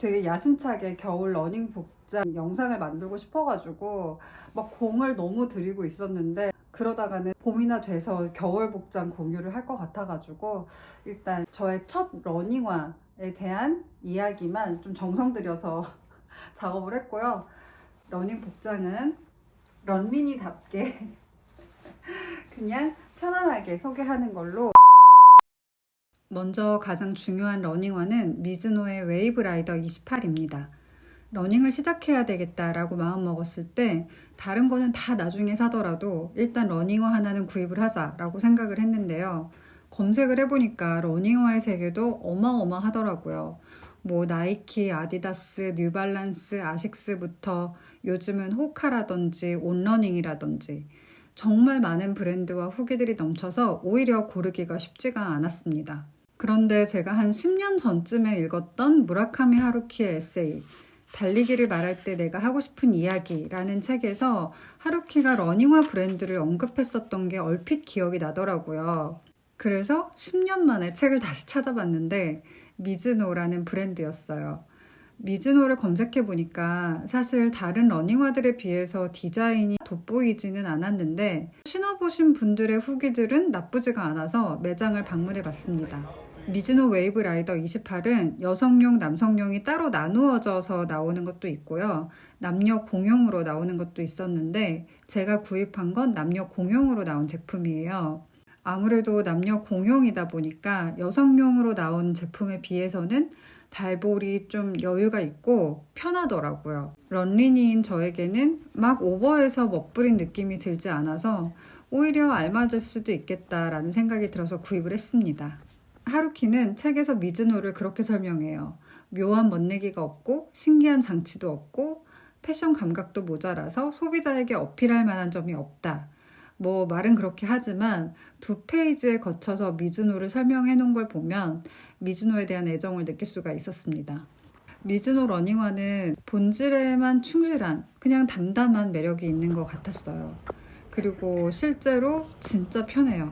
되게 야심차게 겨울 러닝 복장 영상을 만들고 싶어가지고 막 공을 너무 들이고 있었는데, 그러다가는 봄이나 돼서 겨울 복장 공유를 할 것 같아가지고 일단 저의 첫 러닝화에 대한 이야기만 좀 정성 들여서 작업을 했고요. 러닝 복장은 런린이답게 그냥 편안하게 소개하는 걸로. 먼저 가장 중요한 러닝화는 미즈노의 웨이브 라이더 28입니다. 러닝을 시작해야 되겠다라고 마음먹었을 때 다른 거는 다 나중에 사더라도 일단 러닝화 하나는 구입을 하자라고 생각을 했는데요. 검색을 해보니까 러닝화의 세계도 어마어마하더라고요. 뭐 나이키, 아디다스, 뉴발란스, 아식스부터 요즘은 호카라든지 온러닝이라든지 정말 많은 브랜드와 후기들이 넘쳐서 오히려 고르기가 쉽지가 않았습니다. 그런데 제가 한 10년 전쯤에 읽었던 무라카미 하루키의 에세이 달리기를 말할 때 내가 하고 싶은 이야기라는 책에서 하루키가 러닝화 브랜드를 언급했었던 게 얼핏 기억이 나더라고요. 그래서 10년 만에 책을 다시 찾아봤는데 미즈노라는 브랜드였어요. 미즈노를 검색해 보니까 사실 다른 러닝화들에 비해서 디자인이 돋보이지는 않았는데 신어보신 분들의 후기들은 나쁘지가 않아서 매장을 방문해 봤습니다. 미즈노 웨이브 라이더 28은 여성용, 남성용이 따로 나누어져서 나오는 것도 있고요. 남녀 공용으로 나오는 것도 있었는데 제가 구입한 건 남녀 공용으로 나온 제품이에요. 아무래도 남녀 공용이다 보니까 여성용으로 나온 제품에 비해서는 발볼이 좀 여유가 있고 편하더라고요. 런린이인 저에게는 막 오버해서 멋부린 느낌이 들지 않아서 오히려 알맞을 수도 있겠다라는 생각이 들어서 구입을 했습니다. 하루키는 책에서 미즈노를 그렇게 설명해요. 묘한 멋내기가 없고 신기한 장치도 없고 패션 감각도 모자라서 소비자에게 어필할 만한 점이 없다. 뭐 말은 그렇게 하지만 2페이지에 거쳐서 미즈노를 설명해 놓은 걸 보면 미즈노에 대한 애정을 느낄 수가 있었습니다. 미즈노 러닝화는 본질에만 충실한 그냥 담담한 매력이 있는 것 같았어요. 그리고 실제로 진짜 편해요.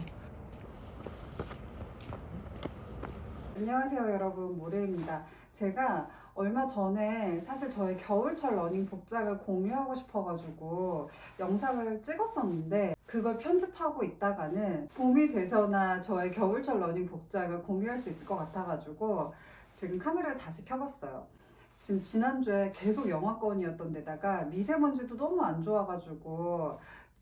안녕하세요 여러분, 모래입니다. 제가 얼마 전에 사실 저의 겨울철 러닝 복장을 공유하고 싶어가지고 영상을 찍었었는데 그걸 편집하고 있다가는 봄이 돼서나 저의 겨울철 러닝 복장을 공유할 수 있을 것 같아가지고 지금 카메라를 다시 켜봤어요. 지금 지난주에 계속 영하권이었던 데다가 미세먼지도 너무 안 좋아가지고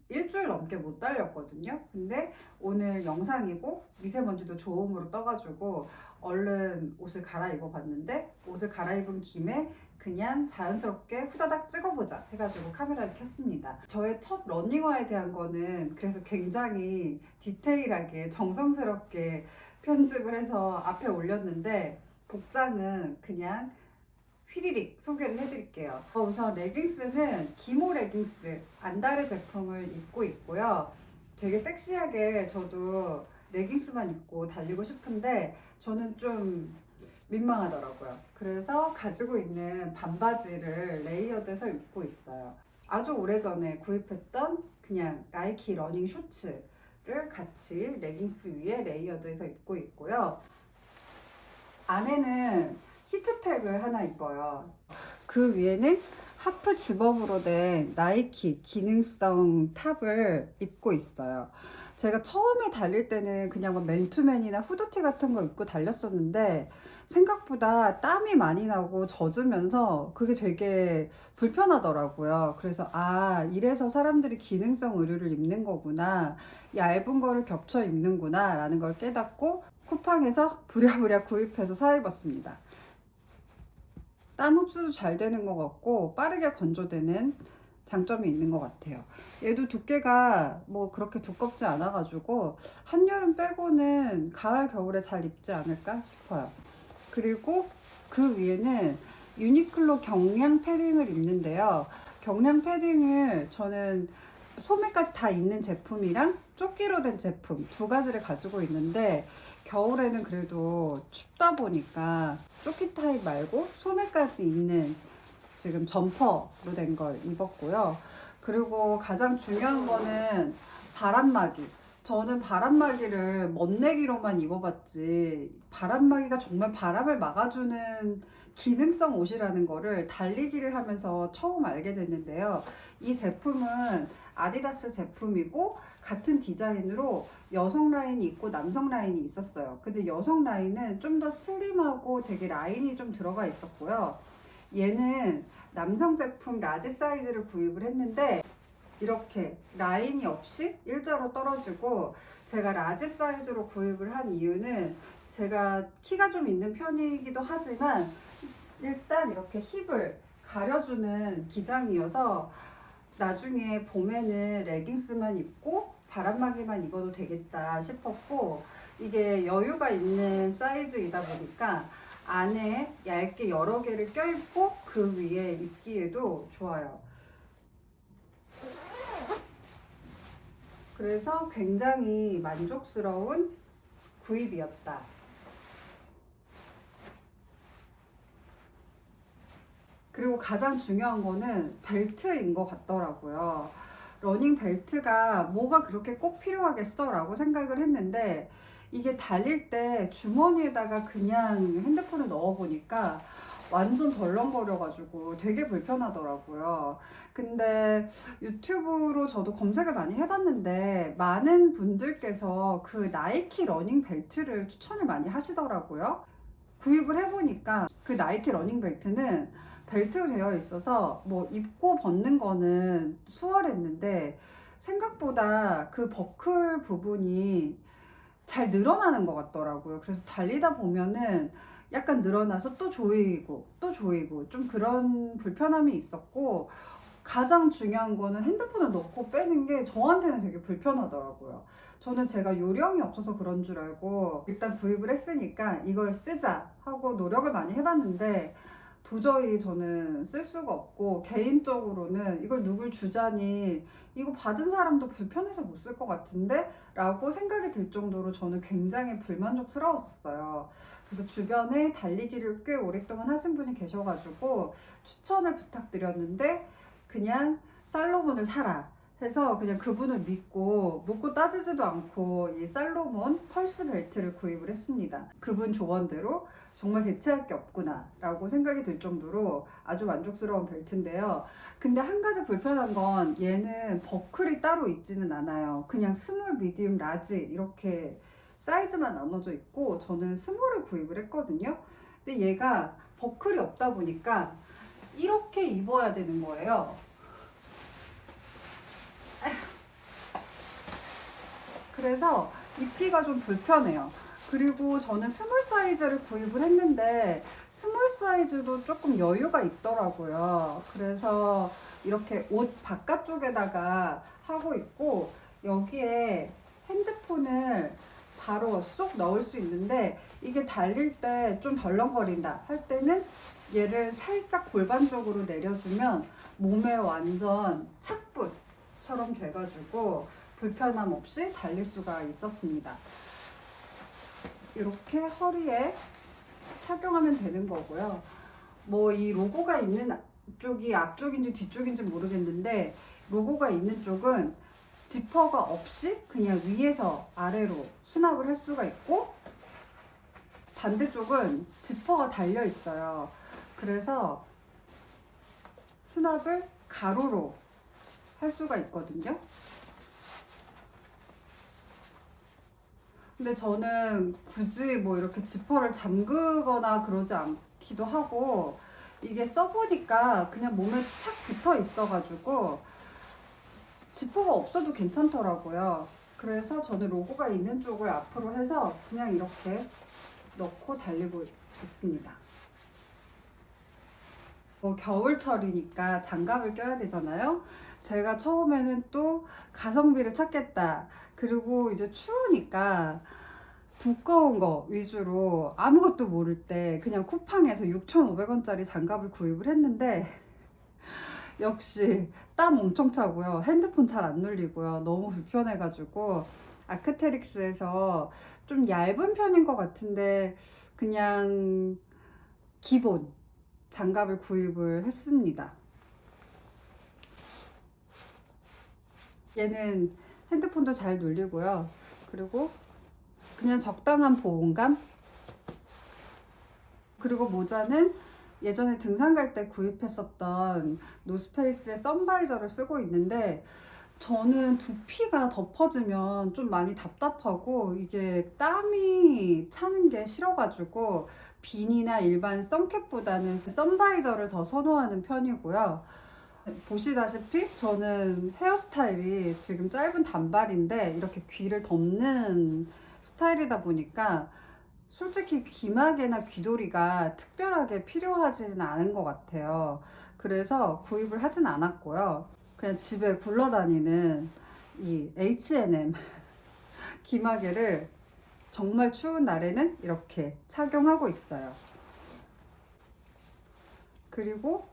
일주일 넘게 못 달렸거든요. 근데 오늘 영상이고 미세먼지도 좋음으로 떠가지고 얼른 옷을 갈아입어 봤는데, 옷을 갈아입은 김에 그냥 자연스럽게 후다닥 찍어보자 해가지고 카메라를 켰습니다. 저의 첫 러닝화에 대한 거는 그래서 굉장히 디테일하게 정성스럽게 편집을 해서 앞에 올렸는데, 복장은 그냥 휘리릭 소개를 해드릴게요. 우선 레깅스는 기모 레깅스 안다르 제품을 입고 있고요. 되게 섹시하게 저도 레깅스만 입고 달리고 싶은데 저는 좀 민망하더라고요. 그래서 가지고 있는 반바지를 레이어드해서 입고 있어요. 아주 오래전에 구입했던 그냥 나이키 러닝 셔츠를 같이 레깅스 위에 레이어드해서 입고 있고요. 안에는 히트텍을 하나 입어요. 그 위에는 하프 집업으로 된 나이키 기능성 탑을 입고 있어요. 제가 처음에 달릴 때는 그냥 뭐 맨투맨이나 후드티 같은 거 입고 달렸었는데 생각보다 땀이 많이 나고 젖으면서 그게 되게 불편하더라고요. 그래서 이래서 사람들이 기능성 의류를 입는 거구나, 얇은 거를 겹쳐 입는구나 라는 걸 깨닫고 쿠팡에서 부랴부랴 구입해서 사입었습니다. 땀 흡수도 잘 되는 것 같고 빠르게 건조되는 장점이 있는 것 같아요. 얘도 두께가 뭐 그렇게 두껍지 않아 가지고 한여름 빼고는 가을 겨울에 잘 입지 않을까 싶어요. 그리고 그 위에는 유니클로 경량 패딩을 입는데요. 경량 패딩을 저는 소매까지 다 있는 제품이랑 조끼로 된 제품 두 가지를 가지고 있는데, 겨울에는 그래도 춥다 보니까 조끼 타입 말고 소매까지 있는 지금 점퍼로 된 걸 입었고요. 그리고 가장 중요한 거는 바람막이. 저는 바람막이를 멋내기로만 입어봤지 바람막이가 정말 바람을 막아주는 기능성 옷이라는 거를 달리기를 하면서 처음 알게 됐는데요. 이 제품은 아디다스 제품이고 같은 디자인으로 여성 라인이 있고 남성 라인이 있었어요. 근데 여성 라인은 좀 더 슬림하고 되게 라인이 좀 들어가 있었고요. 얘는 남성 제품 라지 사이즈를 구입을 했는데 이렇게 라인이 없이 일자로 떨어지고, 제가 라지 사이즈로 구입을 한 이유는 제가 키가 좀 있는 편이기도 하지만 일단 이렇게 힙을 가려주는 기장이어서 나중에 봄에는 레깅스만 입고 바람막이만 입어도 되겠다 싶었고, 이게 여유가 있는 사이즈이다 보니까 안에 얇게 여러 개를 껴입고 그 위에 입기에도 좋아요. 그래서 굉장히 만족스러운 구입이었다. 그리고 가장 중요한 거는 벨트인 것 같더라고요. 러닝 벨트가 뭐가 그렇게 꼭 필요하겠어? 라고 생각을 했는데, 이게 달릴 때 주머니에다가 그냥 핸드폰을 넣어보니까 완전 덜렁거려가지고 되게 불편하더라고요. 근데 유튜브로 저도 검색을 많이 해봤는데 많은 분들께서 그 나이키 러닝 벨트를 추천을 많이 하시더라고요. 구입을 해보니까 그 나이키 러닝 벨트는 벨트로 되어 있어서 뭐 입고 벗는 거는 수월했는데 생각보다 그 버클 부분이 잘 늘어나는 것 같더라고요. 그래서 달리다 보면은 약간 늘어나서 또 조이고 또 조이고 좀 그런 불편함이 있었고, 가장 중요한 거는 핸드폰을 넣고 빼는 게 저한테는 되게 불편하더라고요. 저는 제가 요령이 없어서 그런 줄 알고 일단 구입을 했으니까 이걸 쓰자 하고 노력을 많이 해봤는데 도저히 저는 쓸 수가 없고, 개인적으로는 이걸 누굴 주자니 이거 받은 사람도 불편해서 못 쓸 것 같은데? 라고 생각이 들 정도로 저는 굉장히 불만족스러웠어요. 그래서 주변에 달리기를 꽤 오랫동안 하신 분이 계셔가지고 추천을 부탁드렸는데 그냥 살로몬을 사라 해서 그냥 그분을 믿고 묻고 따지지도 않고 이 살로몬 펄스 벨트를 구입을 했습니다. 그분 조언대로 정말 대체할 게 없구나 라고 생각이 들 정도로 아주 만족스러운 벨트인데요. 근데 한 가지 불편한 건 얘는 버클이 따로 있지는 않아요. 그냥 스몰, 미디움, 라지 이렇게 사이즈만 나눠져 있고, 저는 스몰을 구입을 했거든요. 근데 얘가 버클이 없다 보니까 이렇게 입어야 되는 거예요. 그래서 입기가 좀 불편해요. 그리고 저는 스몰 사이즈를 구입을 했는데 스몰 사이즈도 조금 여유가 있더라고요. 그래서 이렇게 옷 바깥쪽에다가 하고 있고, 여기에 핸드폰을 바로 쏙 넣을 수 있는데 이게 달릴 때 좀 덜렁거린다 할 때는 얘를 살짝 골반 쪽으로 내려주면 몸에 완전 착붙처럼 돼가지고 불편함 없이 달릴 수가 있었습니다. 이렇게 허리에 착용하면 되는 거고요. 뭐 이 로고가 있는 쪽이 앞쪽인지 뒤쪽인지 모르겠는데, 로고가 있는 쪽은 지퍼가 없이 그냥 위에서 아래로 수납을 할 수가 있고, 반대쪽은 지퍼가 달려 있어요. 그래서 수납을 가로로 할 수가 있거든요. 근데 저는 굳이 뭐 이렇게 지퍼를 잠그거나 그러지 않기도 하고, 이게 써보니까 그냥 몸에 착 붙어 있어가지고 지퍼가 없어도 괜찮더라고요. 그래서 저는 로고가 있는 쪽을 앞으로 해서 그냥 이렇게 넣고 달리고 있습니다. 뭐 겨울철이니까 장갑을 껴야 되잖아요. 제가 처음에는 또 가성비를 찾겠다, 그리고 이제 추우니까 두꺼운 거 위주로 아무것도 모를 때 그냥 쿠팡에서 6,500원짜리 장갑을 구입을 했는데 역시 땀 엄청 차고요. 핸드폰 잘 안 눌리고요. 너무 불편해가지고 아크테릭스에서 좀 얇은 편인 것 같은데 그냥 기본 장갑을 구입을 했습니다. 얘는 핸드폰도 잘 눌리고요. 그리고 그냥 적당한 보온감. 그리고 모자는 예전에 등산 갈 때 구입했었던 노스페이스의 선바이저를 쓰고 있는데 저는 두피가 덮어지면 좀 많이 답답하고 이게 땀이 차는 게 싫어가지고 비니나 일반 선캡보다는 선바이저를 더 선호하는 편이고요. 보시다시피 저는 헤어스타일이 지금 짧은 단발인데 이렇게 귀를 덮는 스타일이다 보니까 솔직히 귀마개나 귀도리가 특별하게 필요하지는 않은 것 같아요. 그래서 구입을 하진 않았고요. 그냥 집에 굴러다니는 이 H&M 귀마개를 정말 추운 날에는 이렇게 착용하고 있어요. 그리고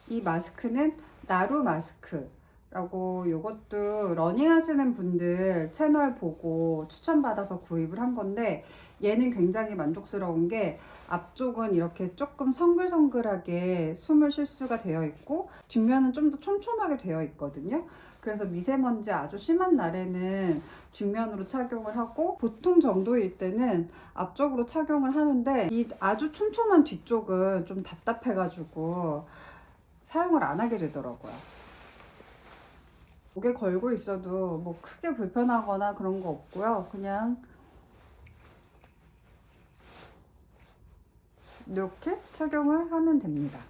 이 마스크는 나루 마스크라고, 이것도 러닝 하시는 분들 채널 보고 추천받아서 구입을 한 건데 얘는 굉장히 만족스러운 게 앞쪽은 이렇게 조금 성글성글하게 숨을 쉴 수가 되어 있고 뒷면은 좀 더 촘촘하게 되어 있거든요. 그래서 미세먼지 아주 심한 날에는 뒷면으로 착용을 하고 보통 정도일 때는 앞쪽으로 착용을 하는데 이 아주 촘촘한 뒤쪽은 좀 답답해가지고 사용을 안 하게 되더라고요. 목에 걸고 있어도 뭐 크게 불편하거나 그런 거 없고요. 그냥 이렇게 착용을 하면 됩니다.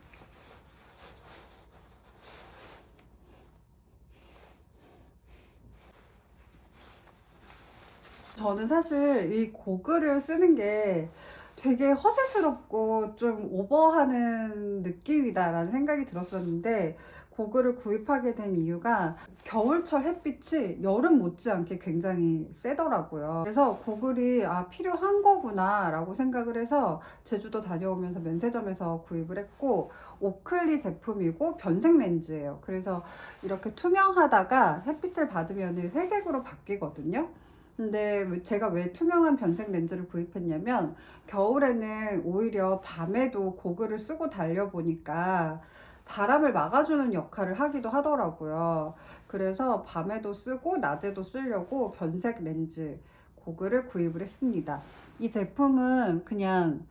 저는 사실 이 고글을 쓰는 게 되게 허세스럽고 좀 오버하는 느낌이다라는 생각이 들었었는데 고글을 구입하게 된 이유가 겨울철 햇빛이 여름 못지않게 굉장히 세더라고요. 그래서 고글이 필요한 거구나 라고 생각을 해서 제주도 다녀오면서 면세점에서 구입을 했고 오클리 제품이고 변색 렌즈예요. 그래서 이렇게 투명하다가 햇빛을 받으면 회색으로 바뀌거든요. 근데 제가 왜 투명한 변색 렌즈를 구입했냐면 겨울에는 오히려 밤에도 고글을 쓰고 달려보니까 바람을 막아주는 역할을 하기도 하더라고요. 그래서 밤에도 쓰고 낮에도 쓰려고 변색 렌즈 고글을 구입을 했습니다. 이 제품은 그냥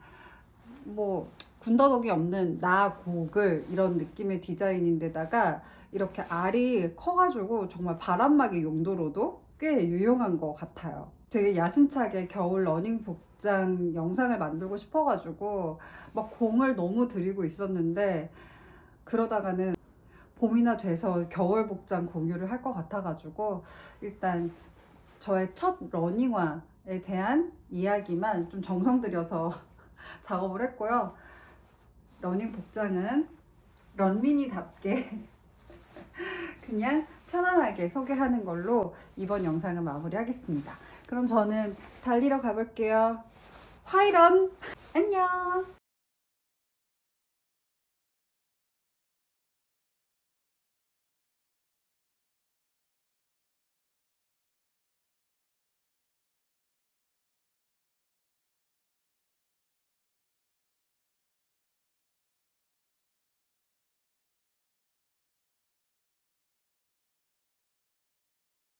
뭐 군더더기 없는 나 고글 이런 느낌의 디자인인데다가 이렇게 알이 커가지고 정말 바람막이 용도로도 꽤 유용한 것 같아요. 되게 야심차게 겨울 러닝 복장 영상을 만들고 싶어가지고 막 공을 너무 들이고 있었는데 그러다가는 봄이나 돼서 겨울 복장 공유를 할 것 같아가지고 일단 저의 첫 러닝화에 대한 이야기만 좀 정성 들여서 작업을 했고요. 러닝 복장은 런민이답게 그냥 편안하게 소개하는 걸로 이번 영상은 마무리하겠습니다. 그럼 저는 달리러 가볼게요. 화이런! 안녕!